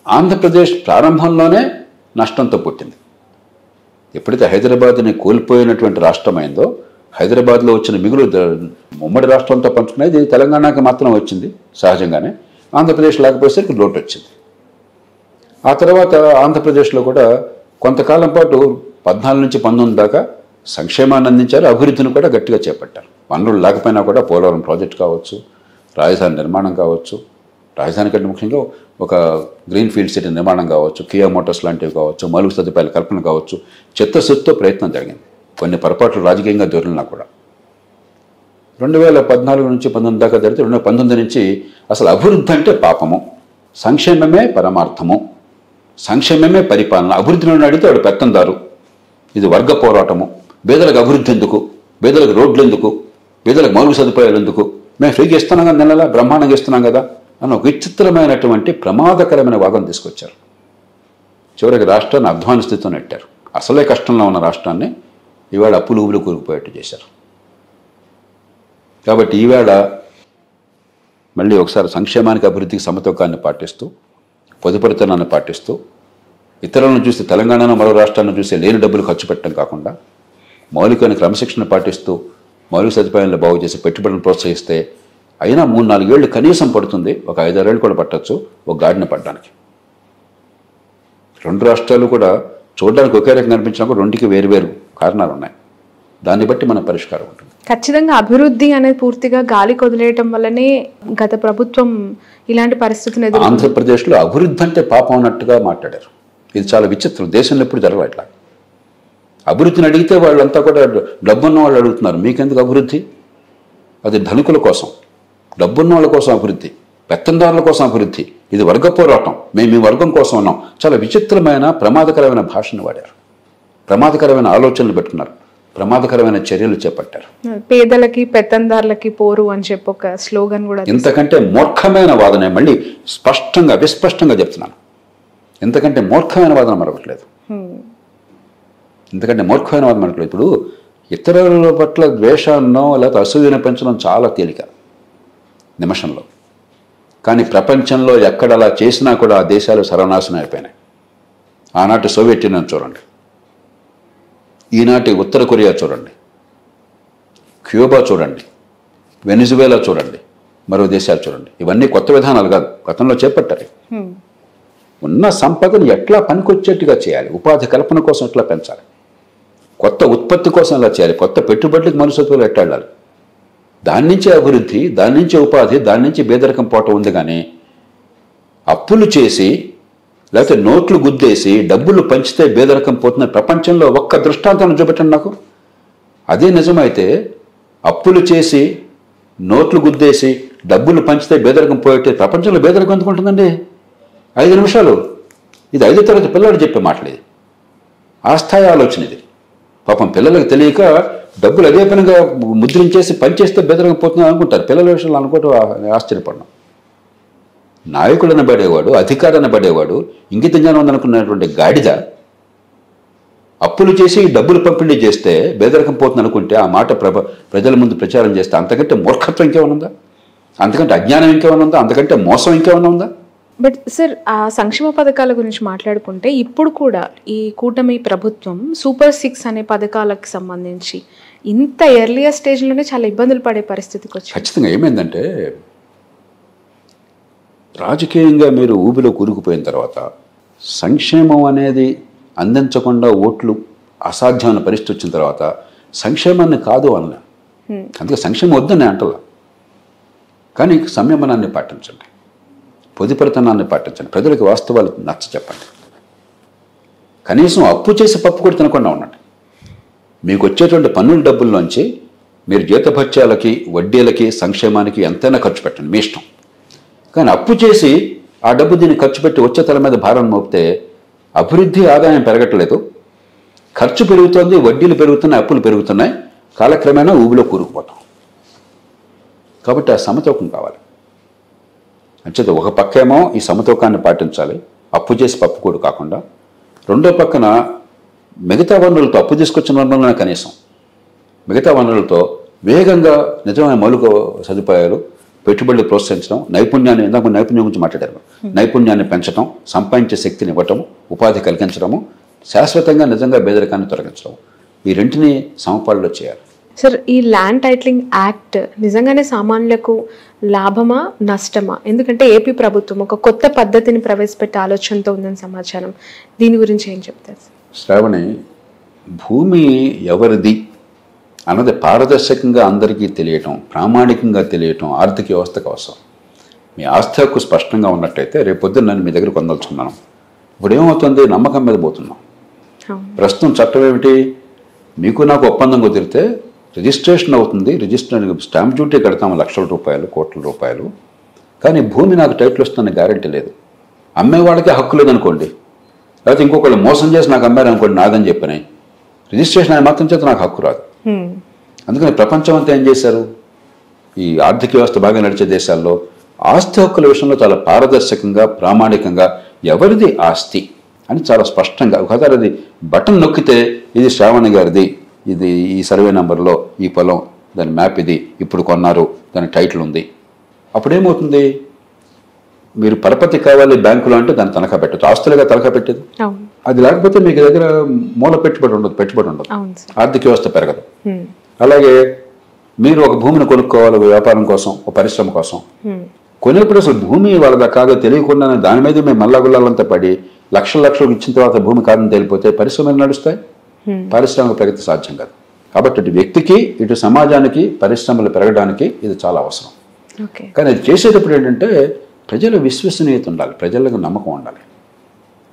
ఆంధ్రప్రదేశ్ ప్రారంభంలోనే నష్టంతో పుట్టింది. ఎప్పుడైతే హైదరాబాద్ని కోల్పోయినటువంటి రాష్ట్రమైందో హైదరాబాద్లో వచ్చిన మిగులు ఉమ్మడి రాష్ట్రంతో పంచుకునేది తెలంగాణకి మాత్రం వచ్చింది సహజంగానే. ఆంధ్రప్రదేశ్ లేకపోయేసరికి లోటు వచ్చింది. ఆ తర్వాత ఆంధ్రప్రదేశ్లో కూడా కొంతకాలం పాటు 14 నుంచి 19 దాకా సంక్షేమాన్ని అందించారు, అభివృద్ధిని కూడా గట్టిగా చేపట్టారు. వనరులు లేకపోయినా కూడా పోలవరం ప్రాజెక్ట్ కావచ్చు, రాజధాని నిర్మాణం కావచ్చు, రాజధాని కంటే ముఖ్యంగా ఒక గ్రీన్ ఫీల్డ్ సిటీ నిర్మాణం కావచ్చు, కియా మోటార్స్ లాంటివి కావచ్చు, మౌలిక సదుపాయాల కల్పన కావచ్చు, చిత్తశుద్ధితో ప్రయత్నం జరిగింది. కొన్ని పొరపాట్లు రాజకీయంగా దొరికినా కూడా 2014 నుంచి 19 దాకా జరిగితే 2019 నుంచి అసలు అభివృద్ధి అంటే పాపము, సంక్షేమమే పరమార్థము, సంక్షేమమే పరిపాలన. అభివృద్ధిని అడిగితే వాడు పెత్తందారు, ఇది వర్గ పోరాటము, పేదలకు అభివృద్ధి ఎందుకు, పేదలకు రోడ్లు ఎందుకు, పేదలకు మౌలిక సదుపాయాలు ఎందుకు, మేము ఫ్రీగా ఇస్తున్నాం కదా, నెలలా బ్రహ్మాండంగా ఇస్తున్నాం కదా అన్న ఒక విచిత్రమైనటువంటి ప్రమాదకరమైన వాదన తీసుకొచ్చారు. చివరికి రాష్ట్రాన్ని అధ్వాన స్థితితో నెట్టారు. అసలే కష్టంలో ఉన్న రాష్ట్రాన్ని ఈవేళ అప్పులు ఊబులు కూరుకుపోయేట్టు చేశారు. కాబట్టి ఈవేళ మళ్ళీ ఒకసారి సంక్షేమానికి అభివృద్ధికి సమతూకాన్ని పాటిస్తూ, పొదుపరితనాన్ని పాటిస్తూ, ఇతరులను చూసి తెలంగాణను మరో రాష్ట్రాన్ని చూసి లేని డబ్బులు ఖర్చు పెట్టడం కాకుండా మౌలికమైన క్రమశిక్షణ పాటిస్తూ మౌలిక సదుపాయాలను బాగు చేసి పెట్టుబడులను ప్రోత్సహిస్తే అయినా 3-4 ఏళ్ళు కనీసం పడుతుంది, ఒక 5-6 ఏళ్ళు కూడా పట్టచ్చు ఒక గాడిన పడడానికి. రెండు రాష్ట్రాలు కూడా చూడడానికి ఒకే రకంగా కనిపించినా కూడా రెండుకి వేరు కారణాలు ఉన్నాయి. దాన్ని బట్టి మన పరిష్కారం ఉంటుంది. ఖచ్చితంగా అభివృద్ధి అనేది పూర్తిగా గాలి కొదిలేయటం వల్లనే గత ప్రభుత్వం ఇలాంటి పరిస్థితిని ఎదుర్కొంది. ఆంధ్రప్రదేశ్లో అభివృద్ధి అంటే పాపం అన్నట్టుగా మాట్లాడారు. ఇది చాలా విచిత్రం. దేశంలో ఎప్పుడు జరగదు ఇట్లా. అభివృద్ధిని అడిగితే వాళ్ళంతా కూడా డబ్బున్న వాళ్ళు అడుగుతున్నారు, మీకెందుకు అభివృద్ధి? అది ధనికుల కోసం, డబ్బున్న వాళ్ళ కోసం అభివృద్ధి, పెత్తందారుల కోసం అభివృద్ధి, ఇది వర్గ పోరాటం, మేము ఈ వర్గం కోసం ఉన్నాం. చాలా విచిత్రమైన ప్రమాదకరమైన భాషను వాడారు, ప్రమాదకరమైన ఆలోచనలు పెట్టుకున్నారు, ప్రమాదకరమైన చర్యలు చేపట్టారు. పేదలకి పెత్తందారులకి పోరు అని చెప్పి ఒక స్లోగన్ కూడా. ఇంతకంటే మూర్ఖమైన వాదన, మళ్ళీ స్పష్టంగా విస్పష్టంగా చెప్తున్నాను, ఇంతకంటే మూర్ఖమైన వాదన మరొకట్లేదు. ఎందుకంటే మూర్ఖమైన వాదన మరొకట్లేదు. ఇప్పుడు ఇతరుల పట్ల ద్వేషాన్నో లేకపోతే అసూయను పెంచడం చాలా తేలిక నిమిషంలో. కానీ ప్రపంచంలో ఎక్కడ అలా చేసినా కూడా ఆ దేశాలు సర్వనాశనం అయిపోయినాయి. ఆనాటి సోవియట్ యూనియన్ చూడండి, ఈనాటి ఉత్తర కొరియా చూడండి, క్యూబా చూడండి, వెనిజువేలా చూడండి, మరో దేశాలు చూడండి. ఇవన్నీ కొత్త విధానాలు కాదు, గతంలో చేపట్టారు. ఉన్న సంపదను ఎట్లా పనికొచ్చేట్టుగా చేయాలి, ఉపాధి కల్పన కోసం ఎట్లా పెంచాలి, కొత్త ఉత్పత్తి కోసం ఎలా చేయాలి, కొత్త పెట్టుబడులకు మనుషులు ఎట్లా వెళ్ళాలి, దాని నుంచి అభివృద్ధి, దాని నుంచి ఉపాధి, దాని నుంచి పేదరికం పోవటం ఉంది. కానీ అప్పులు చేసి లేకపోతే నోట్లు గుద్దేసి డబ్బులు పంచితే పేదరికం పోతున్న ప్రపంచంలో ఒక్క దృష్టాంతాన్ని చూపెట్టండి నాకు. అదే నిజమైతే అప్పులు చేసి నోట్లు గుద్దేసి డబ్బులు పంచితే పేదరికం పోయేట్టే ప్రపంచంలో పేదరికం ఎందుకు ఉంటుందండి? 5 నిమిషాలు. ఇది 5వ తరగతి పిల్లలు చెప్పే మాటలేదు, ఆ స్థాయి ఆలోచన ఇది. పాపం పిల్లలకు తెలియక డబ్బులు అదే పనిగా ముద్రించేసి పనిచేస్తే బెదరగా పోతుందని అనుకుంటారు. పిల్లల విషయంలో అనుకోవటం ఆశ్చర్యపడడం. నాయకుడు అనబడేవాడు, అధికారి అనబడేవాడు, ఇంగిత జ్ఞానం ఉందనుకున్నటువంటి గాడిద అప్పులు చేసి డబ్బులు పంపిణీ చేస్తే బెదరకం పోతుంది అనుకుంటే ఆ మాట ప్రజల ముందు ప్రచారం చేస్తే అంతకంటే మూర్ఖత్వం ఇంకేమైనా ఉందా? అంతకంటే అజ్ఞానం ఇంకేమైనా ఉందా? అంతకంటే మోసం ఇంకేమైనా ఉందా? బట్ సార్, ఆ సంక్షేమ పథకాల గురించి మాట్లాడుకుంటే ఇప్పుడు కూడా ఈ కూటమి ప్రభుత్వం సూపర్ 6 అనే పథకాలకు సంబంధించి ఇంత ఎర్లియర్ స్టేజ్లోనే చాలా ఇబ్బందులు పడే పరిస్థితికి వచ్చింది. ఖచ్చితంగా ఏమైందంటే, రాజకీయంగా మీరు ఊబిలో కూరుకుపోయిన తర్వాత సంక్షేమం అనేది అందించకుండా ఓట్లు అసాధ్యమైన పరిస్థితి వచ్చిన తర్వాత సంక్షేమాన్ని కాదు అన్న, అందుకే సంక్షేమం వద్దని అంటలా. కానీ సంయమనాన్ని పాటించండి, పొదుపరితనాన్ని పాటించండి, ప్రజలకు వాస్తవాలు నచ్చ చెప్పండి. కనీసం అప్పు చేసి పప్పు కూడా తినకుండా ఉండండి. మీకు వచ్చేటువంటి పన్నుల డబ్బుల్లోంచి మీరు జీతభత్యాలకి, వడ్డీలకి, సంక్షేమానికి ఎంతైనా ఖర్చు పెట్టండి, మీ ఇష్టం. కానీ అప్పు చేసి ఆ డబ్బు దీన్ని ఖర్చు పెట్టి వచ్చే తల మీద భారం మోపితే అభివృద్ధి, ఆదాయం పెరగట్లేదు, ఖర్చు పెరుగుతుంది, వడ్డీలు పెరుగుతున్నాయి, అప్పులు పెరుగుతున్నాయి, కాలక్రమేణా ఊబిలో కూరుకుపోతాం. కాబట్టి ఆ సమతూకం కావాలి. అంచేత ఒక పక్కేమో ఈ సమతూకాన్ని పాటించాలి, అప్పు చేసి పప్పు కూడా కాకుండా. రెండో పక్కన మిగతా వనరులతో, అప్పు తీసుకొచ్చిన వనరులనే కనీసం మిగతా వనరులతో వేగంగా నిజమైన మౌలిక సదుపాయాలు, పెట్టుబడులు ప్రోత్సహించడం, నైపుణ్యాన్ని, ఇందాక నైపుణ్యం గురించి మాట్లాడారు, నైపుణ్యాన్ని పెంచడం, సంపాదించే శక్తిని ఇవ్వటం, ఉపాధి కలిగించడము, శాశ్వతంగా నిజంగా పేదరికాన్ని తొలగించడం, ఈ రెంటిని సమపాల్లో చేయాలి. సార్, ఈ ల్యాండ్ టైటిలింగ్ యాక్ట్ నిజంగానే సామాన్యులకు లాభమా నష్టమా? ఎందుకంటే ఏపీ ప్రభుత్వం ఒక కొత్త పద్ధతిని ప్రవేశపెట్టే ఆలోచనతో ఉందని సమాచారం. దీని గురించి ఏం చెప్తారు? శ్రావణి, భూమి ఎవరిది అన్నది పారదర్శకంగా అందరికీ తెలియటం, ప్రామాణికంగా తెలియటం ఆర్థిక వ్యవస్థకు అవసరం. మీ ఆస్తి హక్కు స్పష్టంగా ఉన్నట్టయితే రేపు పొద్దున్న నేను మీ దగ్గర పొందలుచుకున్నాను. ఇప్పుడు ఏమవుతుంది? నమ్మకం మీద పోతున్నాం. ప్రస్తుతం చట్టం ఏమిటి? మీకు నాకు ఒప్పందం కుదిరితే రిజిస్ట్రేషన్ అవుతుంది, రిజిస్ట్రేషన్ స్టాంప్ డ్యూటీ కడతాము లక్షల రూపాయలు, కోట్ల రూపాయలు. కానీ భూమి నాకు టైటిల్ వస్తుందని గ్యారెంటీ లేదు. అమ్మేవాళ్ళకి హక్కు లేదనుకోండి, లేకపోతే ఇంకొకళ్ళు మోసం చేసి నాకు అమ్మారు అనుకోండి, నాదని చెప్పినాయి, రిజిస్ట్రేషన్ అని మాత్రం చేత నాకు హక్కు రాదు. అందుకని ప్రపంచం అంతా ఏం చేశారు? ఈ ఆర్థిక వ్యవస్థ బాగా నడిచే దేశాల్లో ఆస్తి హక్కుల విషయంలో చాలా పారదర్శకంగా, ప్రామాణికంగా ఎవరిది ఆస్తి అని చాలా స్పష్టంగా, ఒకసారి అది బటన్ నొక్కితే ఇది శ్రావణి గారిది, ఇది ఈ సర్వే నెంబర్లో ఈ పొలం, దాని మ్యాప్ ఇది, ఇప్పుడు కొన్నారు, దాని టైటిల్ ఉంది. అప్పుడేమవుతుంది? మీరు పరపతి కావాలి బ్యాంకులో అంటే దాన్ని తనఖా పెట్టచ్చు, ఆస్తులుగా తనఖా పెట్టేది. అది లేకపోతే మీకు దగ్గర మూల పెట్టుబడి ఉండదు, ఆర్థిక వ్యవస్థ పెరగదు. అలాగే మీరు ఒక భూమిని కొనుక్కోవాలి వ్యాపారం కోసం, ఒక పరిశ్రమ కోసం, కొనేప్పుడు అసలు భూమి వాళ్ళదా కాదో తెలియకుండానే దాని మీద మేము మల్లాగుల్లాలంతా పడి లక్షలు ఇచ్చిన తర్వాత భూమి కాదని తేలిపోతే పరిశ్రమలు నడుస్తాయి, పారిశ్రామిక ప్రగతి సాధ్యం కాదు. కాబట్టి ఇటు వ్యక్తికి, ఇటు సమాజానికి, పరిశ్రమలు పెరగడానికి ఇది చాలా అవసరం. కానీ అది చేసేటప్పుడు ఏంటంటే ప్రజల విశ్వసనీయత ఉండాలి, ప్రజలకు నమ్మకం ఉండాలి.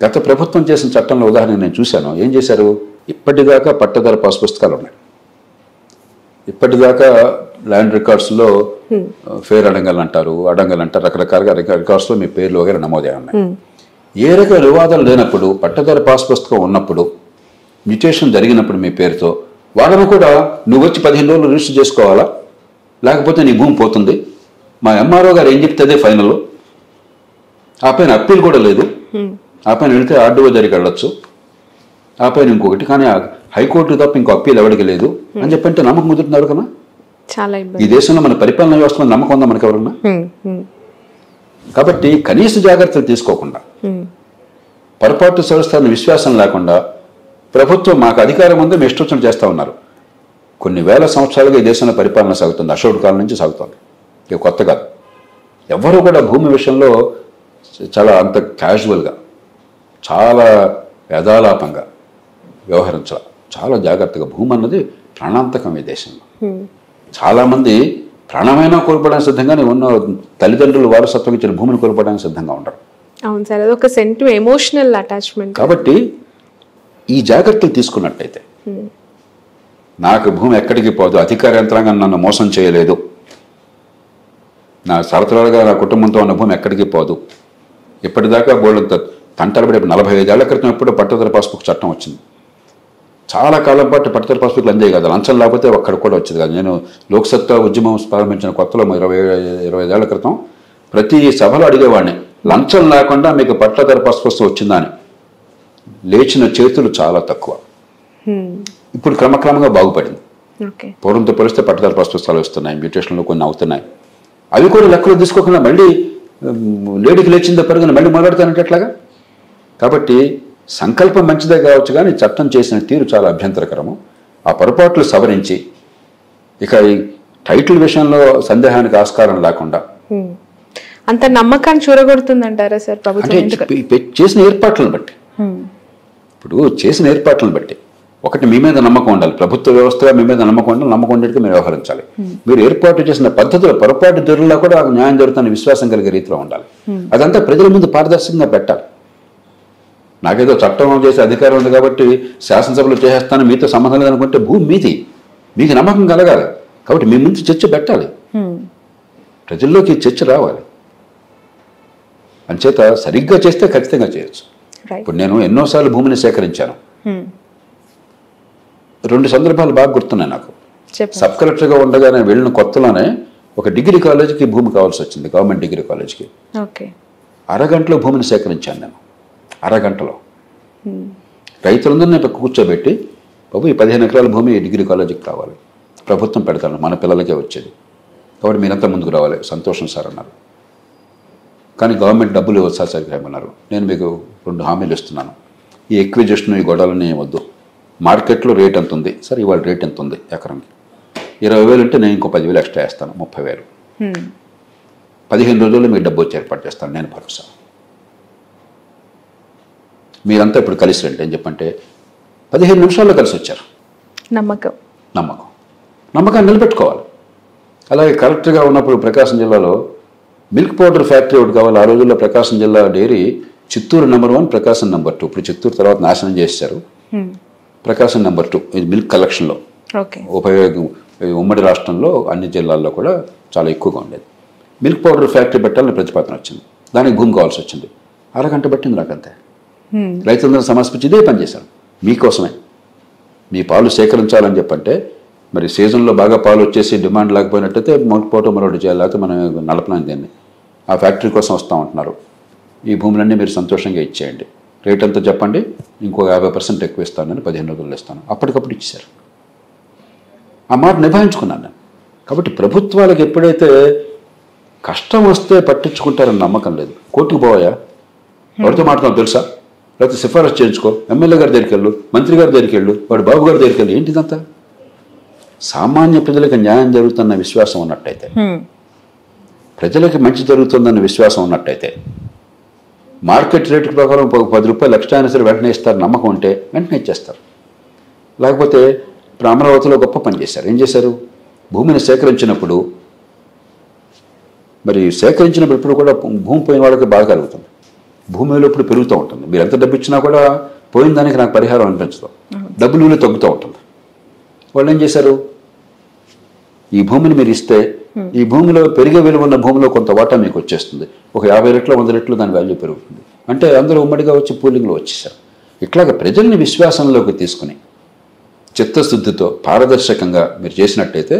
గత ప్రభుత్వం చేసిన చట్టంలో ఉదాహరణ నేను చూశాను. ఏం చేశారు? ఇప్పటిదాకా పట్టదారు పాస్ పుస్తకాలు ఉన్నాయి, ఇప్పటిదాకా ల్యాండ్ రికార్డ్స్లో ఫేర్ అడంగల్ అంటారు, రకరకాలుగా రికార్డ్స్లో మీ పేర్లు వగేర నమోదే ఉన్నాయి. ఏ రకమైన వివాదాలు లేనప్పుడు, పట్టదారు పాస్ పుస్తకం ఉన్నప్పుడు, మ్యూటేషన్ జరిగినప్పుడు మీ పేరుతో వాళ్ళను కూడా నువ్వు వచ్చి 15 రోజులు రిజిస్టర్ చేసుకోవాలా, లేకపోతే నీ భూమి పోతుంది, మా ఎంఆర్ఓ గారు ఏం చెప్తే అదే ఫైనల్, ఆ పైన అప్పీల్ కూడా లేదు, ఆ పైన వెళితే ఆర్డీఓ దగ్గరికి వెళ్ళొచ్చు, ఆ పైన ఇంకొకటి, కానీ హైకోర్టు తప్ప ఇంకో అప్పీల్ ఎవరికి లేదు అని చెప్పంటే నమ్మకం కుదురుతుంది ఎవరికన్నా? ఈ దేశంలో మన పరిపాలన వ్యవస్థలో నమ్మకం ఉందా మనకి ఎవరన్నా? కాబట్టి కనీస జాగ్రత్తలు తీసుకోకుండా, పొరపాటు సంస్థలను విశ్వాసం లేకుండా ప్రభుత్వం మాకు అధికారం ఉందో మేము ఇష్టం చేస్తూ ఉన్నారు. కొన్ని వేల సంవత్సరాలుగా ఈ దేశంలో పరిపాలన సాగుతుంది, అశోక కాలం నుంచి సాగుతుంది, ఇక కొత్త కాదు. ఎవరు కూడా భూమి విషయంలో చాలా అంత క్యాజువల్గా, చాలా యథాలాపంగా వ్యవహరించాలి, చాలా జాగ్రత్తగా. భూమి అన్నది ప్రాణాంతకం ఈ దేశంలో. చాలామంది ప్రాణమైనా కోల్పోవడానికి సిద్ధంగానే ఉన్న తల్లిదండ్రులు వారసత్వం ఇచ్చిన భూమిని కోల్పోవడానికి సిద్ధంగా ఉండరు. అవును సార్, అది ఒక ఎమోషనల్ అటాచ్మెంట్. కాబట్టి ఈ జాగ్రత్తలు తీసుకున్నట్టయితే నాకు భూమి ఎక్కడికి పోదు, అధికార యంత్రాంగం నన్ను మోసం చేయలేదు, నా తరతరాలుగా నా కుటుంబంతో ఉన్న భూమి ఎక్కడికి పోదు. ఇప్పటిదాకా బోర్డు తంటలబడి 45 ఏళ్ల క్రితం ఎప్పుడు పట్టదారు పాస్బుక్ చట్టం వచ్చింది. చాలా కాలం పాటు పట్టదారు పాస్బుక్లు అందే కాదు, లంచం లేకపోతే ఒక్కడ కూడా వచ్చేది కాదు. నేను లోక్సత్తా ఉద్యమం ప్రారంభించిన కొత్తలో 25 ఏళ్ల క్రితం ప్రతి సభలో అడిగేవాడిని, లంచం లేకుండా మీకు పట్టదారు పాస్బుక్ వచ్చిందా అని. లేచిన చేతులు చాలా తక్కువ. ఇప్పుడు క్రమక్రమంగా బాగుపడింది. పూర్వంతో పోలిస్తే పట్టదారు పాస్ పుస్తకాలు వస్తున్నాయి, మ్యూటేషన్లు కొన్ని అవుతున్నాయి. అవి కూడా లెక్కలు తీసుకోకుండా మళ్ళీ లేడీకి లేచిందో పెరుగున మళ్ళీ మొదలెడతానంటే ఎట్లాగా? కాబట్టి సంకల్పం మంచిదే కావచ్చు, కానీ చట్టం చేసిన తీరు చాలా అభ్యంతరకరము. ఆ పొరపాట్లు సవరించి ఇక ఈ టైటిల్ విషయంలో సందేహానికి ఆస్కారం లేకుండా అంత నమ్మకాన్ని చూరగొడుతుందంటారా సార్ ప్రభుత్వం? చేసిన ఏర్పాట్లను బట్టి, ఇప్పుడు చేసిన ఏర్పాట్లను బట్టి ఒకటి మీ మీద నమ్మకం ఉండాలి, ప్రభుత్వ వ్యవస్థగా మీ మీద నమ్మకం ఉండాలి, నమ్మకం ఉండేట్టుగా మీరు వ్యవహరించాలి. మీరు ఏర్పాటు చేసిన పద్ధతులు పొరపాటు ధరల్లో కూడా న్యాయం జరుగుతున్న విశ్వాసం కలిగే రీతిలో ఉండాలి. అదంతా ప్రజల ముందు పారదర్శకంగా పెట్టాలి. నాకేదో చట్టం చేసే అధికారం ఉంది కాబట్టి శాసనసభలో చేసేస్తాను, మీతో సంబంధం లేదనుకుంటే భూమి మీది, మీకు నమ్మకం కలగాలి. కాబట్టి మీ ముందు చర్చ పెట్టాలి, ప్రజల్లోకి చర్చ రావాలి. అంచేత సరిగ్గా చేస్తే ఖచ్చితంగా చేయొచ్చు. ఇప్పుడు నేను ఎన్నోసార్లు భూమిని సేకరించాను. 2 సందర్భాలు బాగా గుర్తున్నాయి నాకు. సబ్ కలెక్టర్గా ఉండగా నేను వెళ్ళిన కొత్తలోనే ఒక డిగ్రీ కాలేజీకి భూమి కావాల్సి వచ్చింది, గవర్నమెంట్ డిగ్రీ కాలేజీకి. అరగంటలో భూమిని సేకరించాను నేను, అరగంటలో. రైతులందరినీ కూర్చోబెట్టి, బాబు ఈ 15 ఎకరాల భూమి డిగ్రీ కాలేజీకి కావాలి, ప్రభుత్వం పెడతాను, మన పిల్లలకే వచ్చేది, కాబట్టి మీరంతా ముందుకు రావాలి. సంతోషం సార్ అన్నారు. కానీ గవర్నమెంట్ డబ్బులు ఇవ్వచ్చు సరిగ్గా ఏమన్నారు. నేను మీకు 2 హామీలు ఇస్తున్నాను. ఈ ఎక్విజిషన్ ఈ గొడవలని వద్దు. మార్కెట్లో రేట్ ఎంత ఉంది, సరే ఇవాళ రేట్ ఎంత ఉంది ఎకరానికి 20,000 అంటే నేను ఇంకో 10,000 ఎక్స్ట్రా వేస్తాను, 30,000. 15 రోజుల్లో మీకు డబ్బు వచ్చి ఏర్పాటు చేస్తాను నేను భరోసా. మీరంతా ఇప్పుడు కలిసి రండి అని చెప్పంటే 15 నిమిషాల్లో కలిసి వచ్చారు. నమ్మకాన్ని నిలబెట్టుకోవాలి. అలాగే కలెక్టర్గా ఉన్నప్పుడు ప్రకాశం జిల్లాలో మిల్క్ పౌడర్ ఫ్యాక్టరీ ఒకటి కావాలి. ఆ రోజుల్లో ప్రకాశం జిల్లా డైరీ చిత్తూరు నెంబర్ 1, ప్రకాశం నెంబర్ 2. ఇప్పుడు చిత్తూరు తర్వాత నాశనం చేశారు. ప్రకాశం నెంబర్ 2 ఇది మిల్క్ కలెక్షన్లో ఉపయోగం ఉమ్మడి రాష్ట్రంలో అన్ని జిల్లాల్లో కూడా చాలా ఎక్కువగా ఉండేది. మిల్క్ పౌడర్ ఫ్యాక్టరీ పెట్టాలని ప్రతిపాదన వచ్చింది. దానికి భూమి కావాల్సి వచ్చింది. అరగంట పట్టింది నాకంతే. రైతులందరూ సమస్పించి ఇదే పని చేశాను మీకోసమే. మీ పాలు సేకరించాలని చెప్పంటే మరి సీజన్లో బాగా పాలు వచ్చేసి డిమాండ్ లేకపోయినట్టయితే మొదటిపోవటం మరొకటి చేయాలి, లేకపోతే మనం నలపలేని దీన్ని. ఆ ఫ్యాక్టరీ కోసం వస్తామంటున్నారు. ఈ భూములన్నీ మీరు సంతోషంగా ఇచ్చేయండి, రేట్ అంతా చెప్పండి, ఇంకో 50% ఎక్కువ ఇస్తానని 15 రోజుల్లో ఇస్తాను. అప్పటికప్పుడు ఇచ్చేశారు. ఆ మాట నిభాయించుకున్నాను నేను. కాబట్టి ప్రభుత్వాలకు ఎప్పుడైతే కష్టం వస్తే పట్టించుకుంటారని నమ్మకం లేదు. కోర్టుకు పోయా, ఎవరితో మాట్లాడతాం తెలుసా, లేకపోతే సిఫారసు చేయించుకో, ఎమ్మెల్యే గారి దగ్గరికి వెళ్ళు, మంత్రి గారి దగ్గరికి వెళ్ళు, వాడు బాబు గారి దగ్గరికి వెళ్ళు. ఏంటిదంతా? సామాన్య ప్రజలకు న్యాయం జరుగుతున్న విశ్వాసం ఉన్నట్టయితే, ప్రజలకి మంచి జరుగుతుందన్న విశ్వాసం ఉన్నట్టయితే, మార్కెట్ రేటు ప్రకారం 10 రూపాయలు ఎక్స్ట్రా అయినా సరే వెంటనే ఇస్తారు నమ్మకం ఉంటే వెంటనే ఇచ్చేస్తారు. లేకపోతే ఇప్పుడు అమరావతిలో గొప్ప పని చేశారు. ఏం చేశారు? భూమిని సేకరించినప్పుడు ఇప్పుడు కూడా భూమి పోయిన వాళ్ళకి బాగా కలుగుతుంది. భూమిలో ఇప్పుడు పెరుగుతూ ఉంటుంది. మీరు ఎంత డబ్బు ఇచ్చినా కూడా పోయిన దానికి నాకు పరిహారం అనిపించదు, డబ్బులు విలువ తగ్గుతూ ఉంటుంది. వాళ్ళు ఏం చేశారు? ఈ భూమిని మీరు ఇస్తే ఈ భూమిలో పెరిగే విలువ ఉన్న భూమిలో కొంత వాటా మీకు వచ్చేస్తుంది. ఒక 50 రెట్లు 100 రెట్లు దాని వాల్యూ పెరుగుతుంది. అంటే అందరూ ఉమ్మడిగా వచ్చి పూలింగ్లో వచ్చేసారు. ఇట్లాగ ప్రజల్ని విశ్వాసంలోకి తీసుకుని చిత్తశుద్ధితో పారదర్శకంగా మీరు చేసినట్టయితే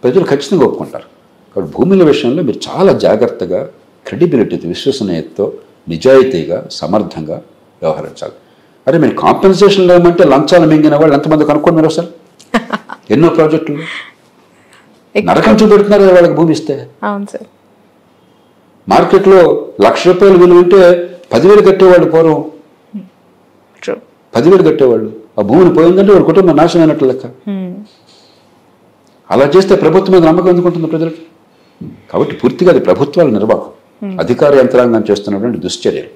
ప్రజలు ఖచ్చితంగా ఒప్పుకుంటారు. కాబట్టి భూముల విషయంలో మీరు చాలా జాగ్రత్తగా, క్రెడిబిలిటీతో, విశ్వసనీయతతో, నిజాయితీగా, సమర్థంగా వ్యవహరించాలి. అరే మీరు కాంపెన్సేషన్లు ఏమంటే లంచాలు మింగిన వాళ్ళు ఎంతమంది కనుక్కోండి మీరు అసలు. ఎన్నో ప్రాజెక్టులు నరకం చూపెడుతున్నారు వాళ్ళకి భూమి ఇస్తే. మార్కెట్లో ₹1,00,000 విలువ ఉంటే 10,000 కట్టేవాళ్ళు పూర్వం. 10,000 కట్టేవాళ్ళు. ఆ భూమిని పోయిందంటే వాడి కుటుంబం నాశనం అయినట్లు లెక్క. అలా చేస్తే ప్రభుత్వం మీద నమ్మకం ఎందుకుంటుంది ప్రజలకు? కాబట్టి పూర్తిగా అది ప్రభుత్వాల నిర్వాహం, అధికార యంత్రాంగం చేస్తున్నటువంటి దుశ్చర్యలు.